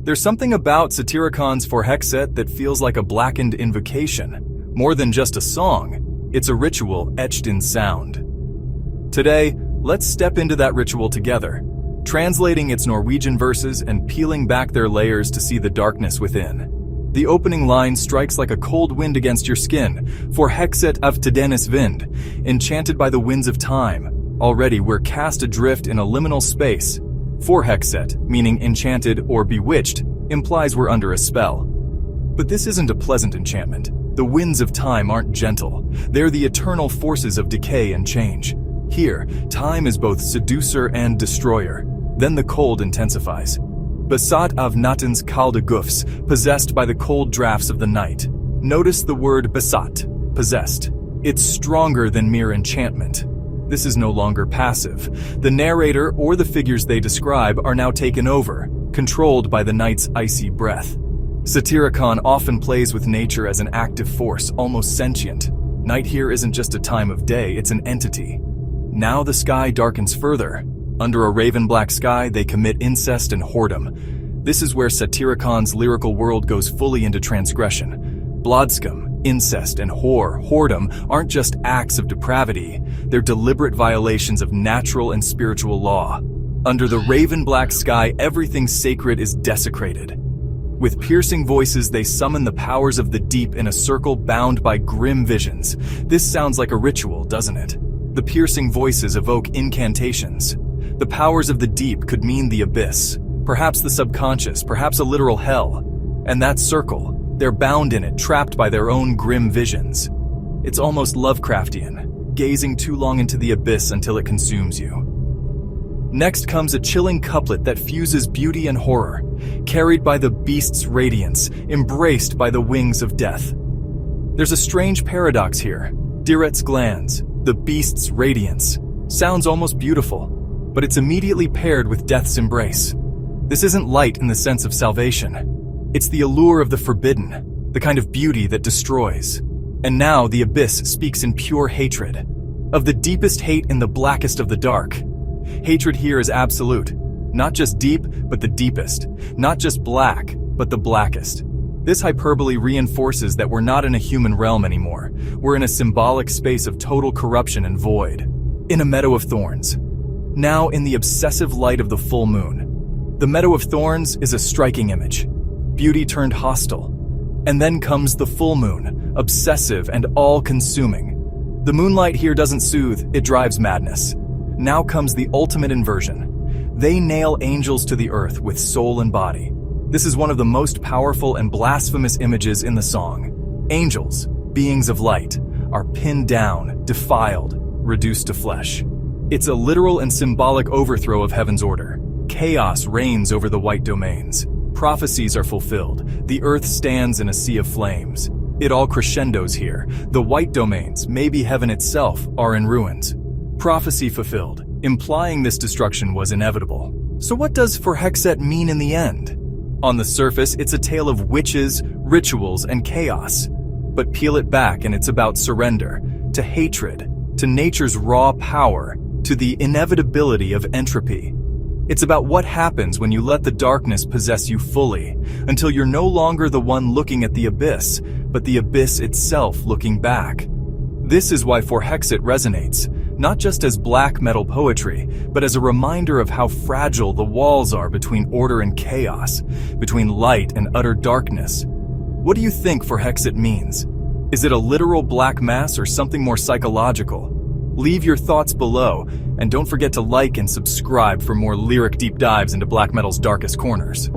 There's something about Satyricon's Forhekset that feels like a blackened invocation. More than just a song, it's a ritual etched in sound. Today, let's step into that ritual together, translating its Norwegian verses and peeling back their layers to see the darkness within. The opening line strikes like a cold wind against your skin. Forhekset av tidenes vind, enchanted by the winds of time. Already we're cast adrift in a liminal space. Forhekset, meaning enchanted or bewitched, implies we're under a spell. But this isn't a pleasant enchantment. The winds of time aren't gentle. They're the eternal forces of decay and change. Here, time is both seducer and destroyer. Then the cold intensifies. Besatt av nattens kalde gufs, possessed by the cold drafts of the night. Notice the word besatt, possessed. It's stronger than mere enchantment. This is no longer passive. The narrator or the figures they describe are now taken over, controlled by the night's icy breath. Satyricon often plays with nature as an active force, almost sentient. Night here isn't just a time of day, it's an entity. Now the sky darkens further. Under a raven-black sky, they commit incest and whoredom. This is where Satyricon's lyrical world goes fully into transgression. Blasphemous, incest, and whoredom aren't just acts of depravity, they're deliberate violations of natural and spiritual law. Under the raven-black sky, everything sacred is desecrated. With piercing voices, they summon the powers of the deep in a circle bound by grim visions. This sounds like a ritual, doesn't it? The piercing voices evoke incantations. The powers of the deep could mean the abyss, perhaps the subconscious, perhaps a literal hell. And that circle, they're bound in it, trapped by their own grim visions. It's almost Lovecraftian, gazing too long into the abyss until it consumes you. Next comes a chilling couplet that fuses beauty and horror, carried by the beast's radiance, embraced by the wings of death. There's a strange paradox here. Diret's glands, the beast's radiance, sounds almost beautiful, but it's immediately paired with death's embrace. This isn't light in the sense of salvation. It's the allure of the forbidden, the kind of beauty that destroys. And now the abyss speaks in pure hatred, of the deepest hate in the blackest of the dark. Hatred here is absolute, not just deep, but the deepest, not just black, but the blackest. This hyperbole reinforces that we're not in a human realm anymore. We're in a symbolic space of total corruption and void, in a meadow of thorns. Now in the obsessive light of the full moon. The Meadow of Thorns is a striking image. Beauty turned hostile. And then comes the full moon, obsessive and all-consuming. The moonlight here doesn't soothe, it drives madness. Now comes the ultimate inversion. They nail angels to the earth with soul and body. This is one of the most powerful and blasphemous images in the song. Angels, beings of light, are pinned down, defiled, reduced to flesh. It's a literal and symbolic overthrow of heaven's order. Chaos reigns over the white domains. Prophecies are fulfilled. The earth stands in a sea of flames. It all crescendos here. The white domains, maybe heaven itself, are in ruins. Prophecy fulfilled, implying this destruction was inevitable. So what does Forhekset mean in the end? On the surface, it's a tale of witches, rituals, and chaos. But peel it back and it's about surrender, to hatred, to nature's raw power, to the inevitability of entropy. It's about what happens when you let the darkness possess you fully, until you're no longer the one looking at the abyss, but the abyss itself looking back. This is why Forhekset resonates, not just as black metal poetry, but as a reminder of how fragile the walls are between order and chaos, between light and utter darkness. What do you think Forhekset means? Is it a literal black mass or something more psychological? Leave your thoughts below, and don't forget to like and subscribe for more lyric deep dives into black metal's darkest corners.